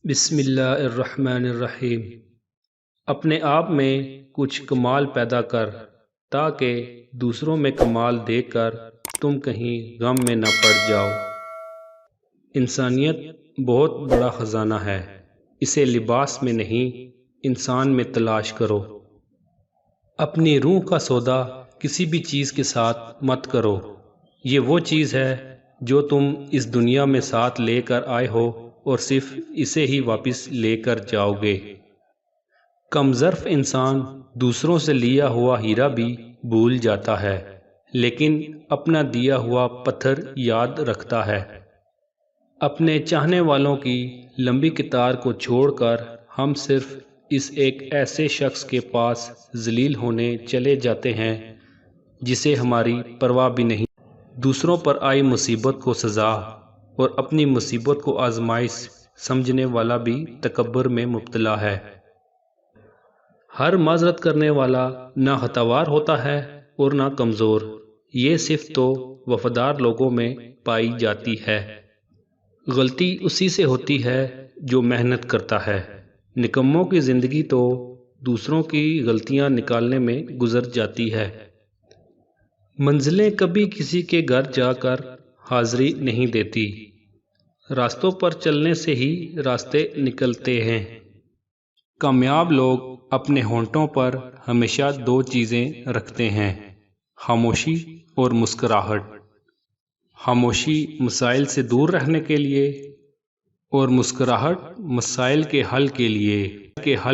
بسم اللہ الرحمن الرحیم۔ اپنے آپ میں کچھ کمال پیدا کر تاکہ دوسروں میں کمال دیکھ کر تم کہیں غم میں نہ پڑ جاؤ۔ انسانیت بہت بڑا خزانہ ہے، اسے لباس میں نہیں انسان میں تلاش کرو۔ اپنی روح کا سودا کسی بھی چیز کے ساتھ مت کرو، یہ وہ چیز ہے جو تم اس دنیا میں ساتھ لے کر آئے ہو اور صرف اسے ہی واپس لے کر جاؤ گے۔ کم ظرف انسان دوسروں سے لیا ہوا ہیرا بھی بھول جاتا ہے، لیکن اپنا دیا ہوا پتھر یاد رکھتا ہے۔ اپنے چاہنے والوں کی لمبی قطار کو چھوڑ کر ہم صرف اس ایک ایسے شخص کے پاس ذلیل ہونے چلے جاتے ہیں جسے ہماری پرواہ بھی نہیں۔ دوسروں پر آئی مصیبت کو سزا اور اپنی مصیبت کو آزمائش سمجھنے والا بھی تکبر میں مبتلا ہے۔ ہر معذرت کرنے والا نہ ہتوار ہوتا ہے اور نہ کمزور، یہ صفت تو وفادار لوگوں میں پائی جاتی ہے۔ غلطی اسی سے ہوتی ہے جو محنت کرتا ہے، نکموں کی زندگی تو دوسروں کی غلطیاں نکالنے میں گزر جاتی ہے۔ منزلیں کبھی کسی کے گھر جا کر حاضری نہیں دیتی، راستوں پر چلنے سے ہی راستے نکلتے ہیں۔ کامیاب لوگ اپنے ہونٹوں پر ہمیشہ دو چیزیں رکھتے ہیں، خاموشی اور مسکراہٹ۔ خاموشی مسائل سے دور رہنے کے لیے اور مسکراہٹ مسائل کے حل کے لیے۔